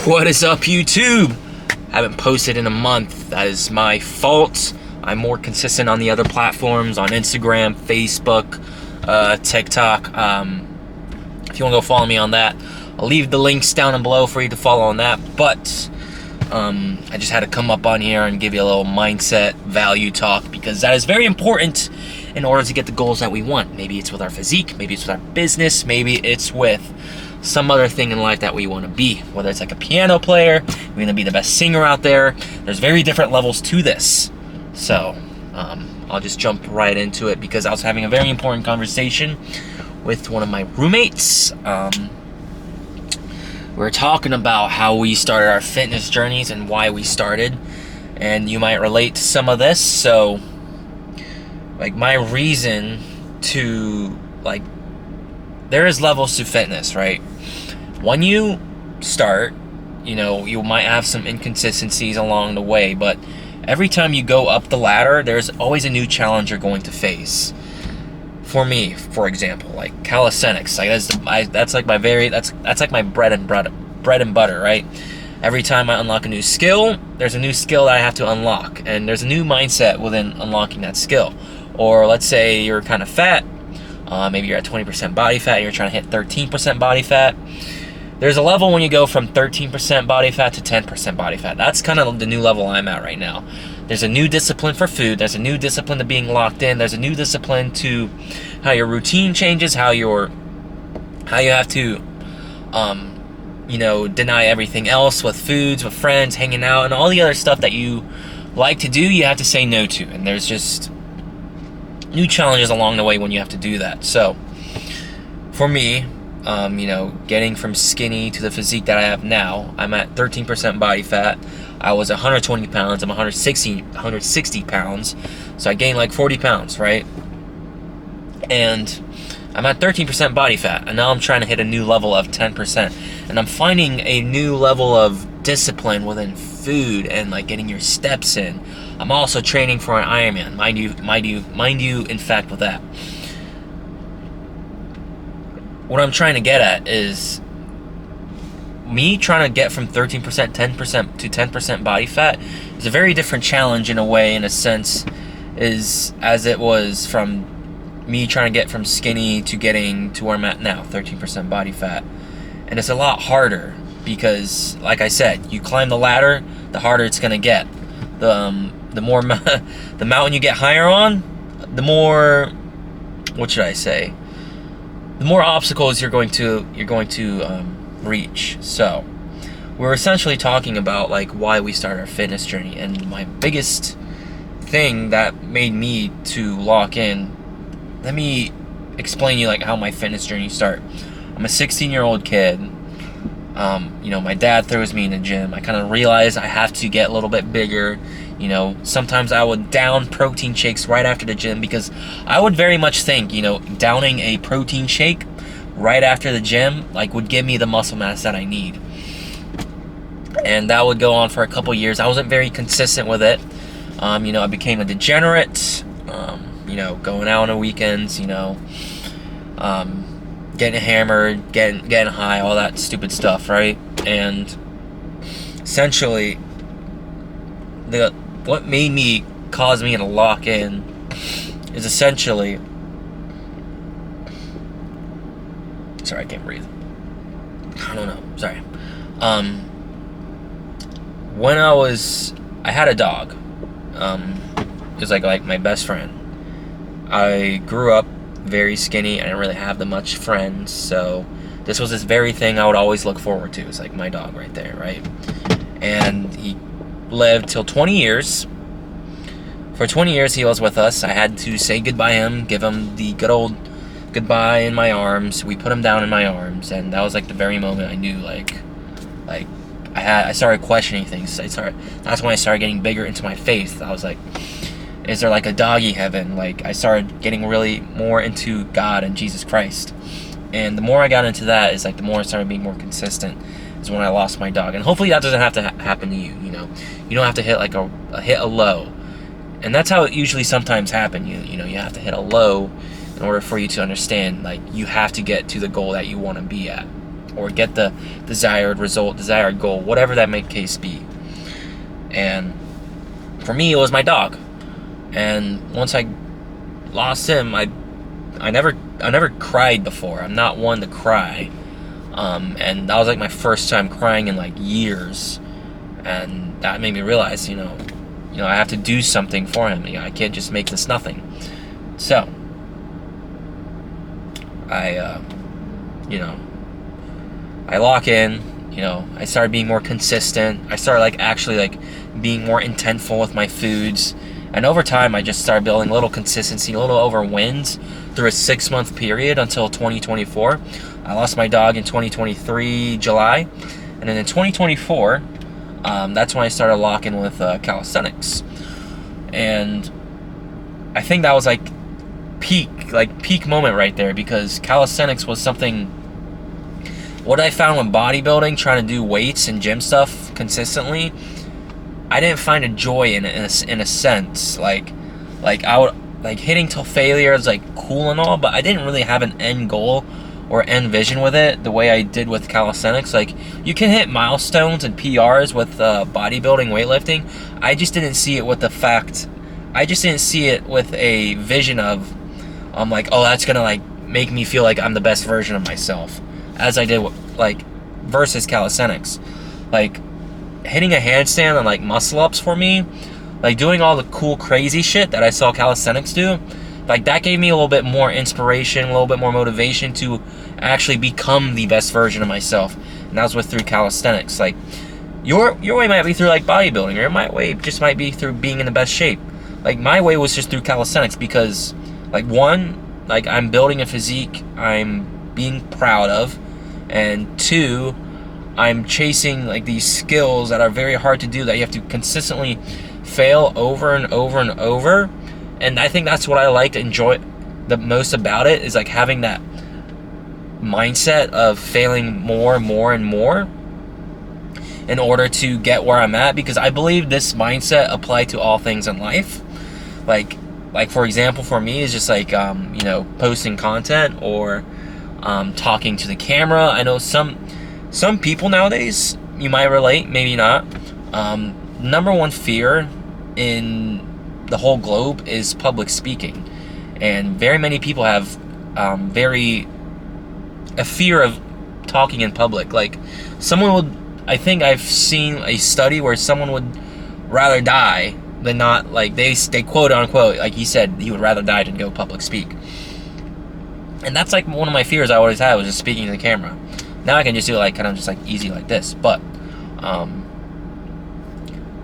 What is up, YouTube? Haven't posted in a month. That is my fault. I'm more consistent on the other platforms, on Instagram, Facebook, TikTok. If you want to go follow me on that, I'll leave the links down below for you to follow on that. But I just had to come up on here and give you a little mindset value talk, because that is very important in order to get the goals that we want. Maybe it's with our physique, maybe it's with our business, maybe it's with some other thing in life that we want to be, whether it's like a piano player, we're going to be the best singer out there. There's very different levels to this. So I'll just jump right into it, because I was having a very important conversation with one of my roommates. We were talking about how we started our fitness journeys and why we started, and you might relate to some of this. So like, my reason to, like, there is levels to fitness, right? When you start, you know, you might have some inconsistencies along the way, but every time you go up the ladder, there's always a new challenge you're going to face. For me, for example, like calisthenics, like that's like my that's like my bread and butter, right? Every time I unlock a new skill, there's a new skill that I have to unlock, and there's a new mindset within unlocking that skill. Or let's say you're kind of fat. Maybe you're at 20% body fat and you're trying to hit 13% body fat. There's a level when you go from 13% body fat to 10% body fat. That's kind of the new level I'm at right now. There's a new discipline for food. There's a new discipline to being locked in. There's a new discipline to how your routine changes, how you have to, you know, deny everything else with foods, with friends, hanging out, and all the other stuff that you like to do, you have to say no to. And there's just new challenges along the way when you have to do that. So for me, you know, getting from skinny to the physique that I have now, I'm at 13% body fat. I was 120 pounds. I'm 160 pounds. So I gained like 40 pounds, right? And I'm at 13% body fat, and now I'm trying to hit a new level of 10%. And I'm finding a new level of discipline within food and like getting your steps in. I'm also training for an Ironman, mind you, in fact, with that. What I'm trying to get at is me trying to get from 13%, 10% to 10% body fat is a very different challenge in a way, in a sense, as it was from me trying to get from skinny to getting to where I'm at now, 13% body fat. And it's a lot harder because, like I said, you climb the ladder, the harder it's going to get. The more the mountain you get higher on, the more, what should I say? The more obstacles you're going to reach. So we're essentially talking about like why we started our fitness journey, and my biggest thing that made me to lock in. Let me explain to you like how my fitness journey started. I'm a 16-year-old kid. You know, my dad throws me in the gym. I kind of realized I have to get a little bit bigger. You know, sometimes I would down protein shakes right after the gym, because I would very much think, you know, downing a protein shake right after the gym like would give me the muscle mass that I need. And that would go on for a couple years. I wasn't very consistent with it. You know, I became a degenerate. You know, going out on the weekends, you know, getting hammered, getting high, all that stupid stuff, right? And essentially, what made me cause me to lock in is essentially, sorry, I can't breathe. I don't know. Sorry. When I had a dog. It was like my best friend. I grew up very skinny. I didn't really have that much friends, so this was this very thing I would always look forward to. It's like my dog right there, right? And he lived till 20 years. For 20 years he was with us. I had to say goodbye to him, give him the good old goodbye in my arms. We put him down in my arms, and that was like the very moment I knew like I started questioning things. That's when I started getting bigger into my faith. I was like, is there like a doggy heaven? Like, I started getting really more into God and Jesus Christ. And the more I got into that, is like the more I started being more consistent, is when I lost my dog. And hopefully that doesn't have to happen to you, you know. You don't have to hit like hit a low. And that's how it usually sometimes happens. You know, you have to hit a low in order for you to understand, like, you have to get to the goal that you want to be at. or get the desired result, desired goal, whatever that may case be. And for me, it was my dog. And once I lost him, I never cried before. I'm not one to cry. And that was like my first time crying in like years. And that made me realize, you know, I have to do something for him. I can't just make this nothing. So, I lock in, I started being more consistent. I started actually being more intentful with my foods. And over time, I just started building a little consistency, a little over wins through a 6-month period until 2024. I lost my dog in 2023, July. And then in 2024, that's when I started locking with calisthenics. And I think that was peak moment right there, because calisthenics was something, what I found with bodybuilding, trying to do weights and gym stuff consistently, I didn't find a joy in it in a sense. I would hitting till failure is cool and all, but I didn't really have an end goal or end vision with it the way I did with calisthenics. You can hit milestones and PRs with bodybuilding, weightlifting. I just didn't see it with a vision of that's gonna make me feel like I'm the best version of myself, as I did versus calisthenics. Hitting a handstand and muscle ups for me, doing all the cool crazy shit that I saw calisthenics do, that gave me a little bit more inspiration, a little bit more motivation to actually become the best version of myself. And that was through calisthenics. Your way might be through bodybuilding, or my way just might be through being in the best shape. My way was just through calisthenics, because one, I'm building a physique I'm being proud of, and two, I'm chasing these skills that are very hard to do, that you have to consistently fail over and over and over. And I think that's what I like to enjoy the most about it, is having that mindset of failing more and more and more in order to get where I'm at, because I believe this mindset applies to all things in life. For example, for me, is just posting content or talking to the camera. I know some people nowadays, you might relate, maybe not. Number one fear in the whole globe is public speaking, and very many people have a fear of talking in public. I think I've seen a study where someone would rather die than not, they quote unquote, he said he would rather die than go public speak. And that's one of my fears I always had, was just speaking to the camera. Now I can just do it kind of just easy like this. But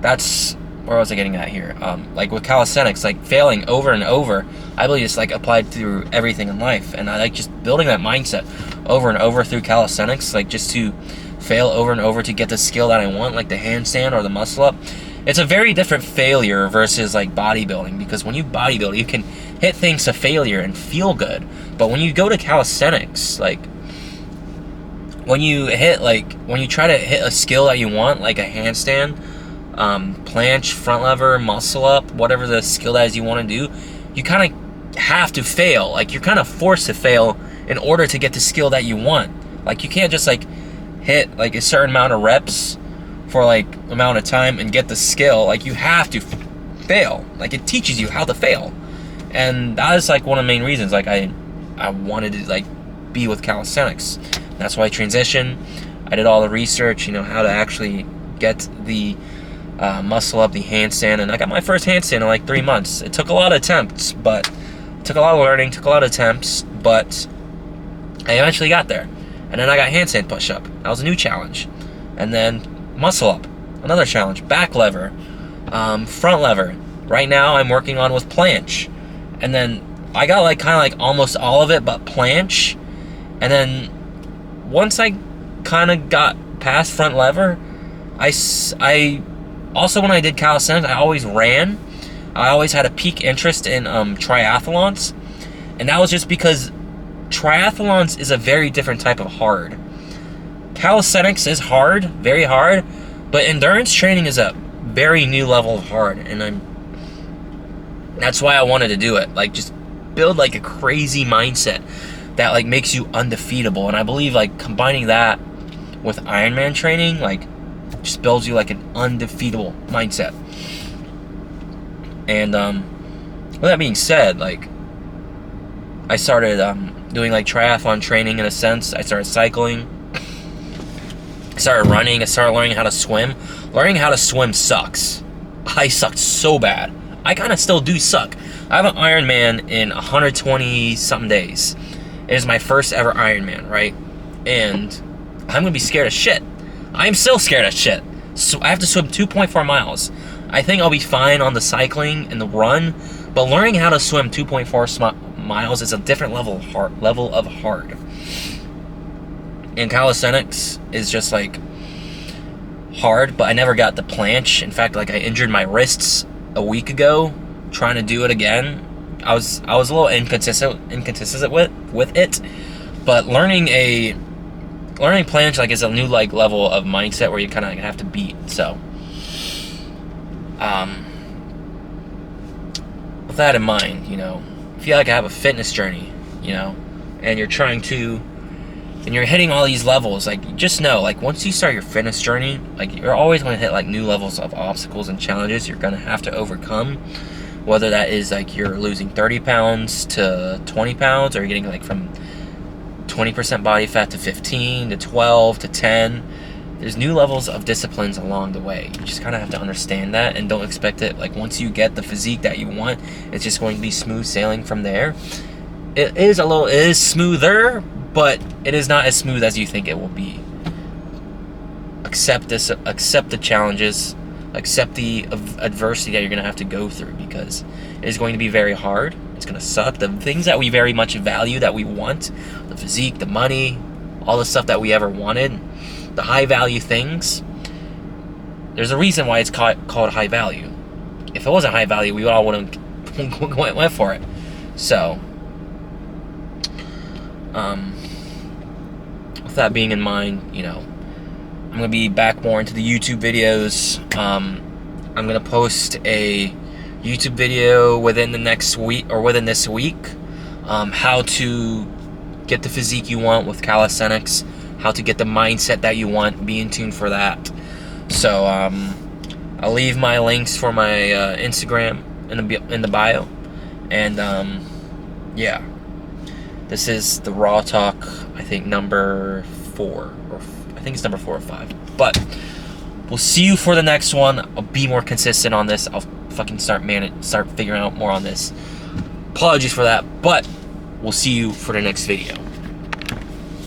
that's, where was I getting at here? With calisthenics, failing over and over, I believe it's applied through everything in life. And I just building that mindset over and over through calisthenics, just to fail over and over to get the skill that I want, the handstand or the muscle up. It's a very different failure versus bodybuilding, because when you bodybuild, you can hit things to failure and feel good. But when you go to calisthenics, when you try to hit a skill that you want, like a handstand, planche, front lever, muscle up, whatever the skill that is you want to do, you kind of have to fail. You're kind of forced to fail in order to get the skill that you want. You can't just hit a certain amount of reps for amount of time and get the skill. You have to fail. It teaches you how to fail. And that is one of the main reasons I wanted to be with calisthenics. That's why I transitioned. I did all the research, how to actually get the muscle up, the handstand, and I got my first handstand in 3 months. It took a lot of attempts, but it took a lot of learning, took a lot of attempts, but I eventually got there. And then I got handstand push-up. That was a new challenge. And then muscle up, another challenge. Back lever, front lever. Right now I'm working on with planche. And then I got kind of almost all of it but planche. And then once I kind of got past front lever, I also, when I did calisthenics, I always ran. I always had a peak interest in triathlons. And that was just because triathlons is a very different type of hard. Calisthenics is hard, very hard, but endurance training is a very new level of hard, and that's why I wanted to do it. Just build a crazy mindset that like makes you undefeatable. And I believe like combining that with Ironman training like just builds you like an undefeatable mindset. And with that being said, like I started doing like triathlon training in a sense. I started cycling, I started running, I started learning how to swim. Learning how to swim sucks. I sucked so bad. I kind of still do suck. I have an Ironman in 120 something days. It is my first ever Ironman, right? And I'm gonna be scared of shit. I'm still scared of shit. So I have to swim 2.4 miles. I think I'll be fine on the cycling and the run, but learning how to swim 2.4 miles is a different level of hard. And calisthenics is just like hard, but I never got the planche. In fact, like I injured my wrists a week ago trying to do it again. I was a little inconsistent with it, but learning planche like is a new like level of mindset where you kind of have to beat. So with that in mind, you know, if you like have a fitness journey, you know, and you're hitting all these levels, like just know, like once you start your fitness journey, like you're always going to hit like new levels of obstacles and challenges you're going to have to overcome, whether that is like you're losing 30 pounds to 20 pounds, or you're getting like from 20% body fat to 15 to 12 to 10. There's new levels of disciplines along the way. You just kind of have to understand that, and don't expect it like once you get the physique that you want, it's just going to be smooth sailing from there. It is smoother, but it is not as smooth as you think it will be. Accept the challenges, accept the adversity that you're going to have to go through, because it is going to be very hard. It's going to suck. The things that we very much value, that we want, the physique, the money, all the stuff that we ever wanted, the high value things, there's a reason why it's called high value. If it wasn't high value, we all wouldn't went for it. So with that being in mind, you know, I'm going to be back more into the YouTube videos. I'm going to post a YouTube video within the next week, or within this week, how to get the physique you want with calisthenics, how to get the mindset that you want, be in tune for that. So I'll leave my links for my Instagram in the bio. And yeah, this is the Raw Talk, I think number 4, or I think it's number 4 or 5. But we'll see you for the next one. I'll be more consistent on this. I'll fucking start figuring out more on this. Apologies for that, but we'll see you for the next video.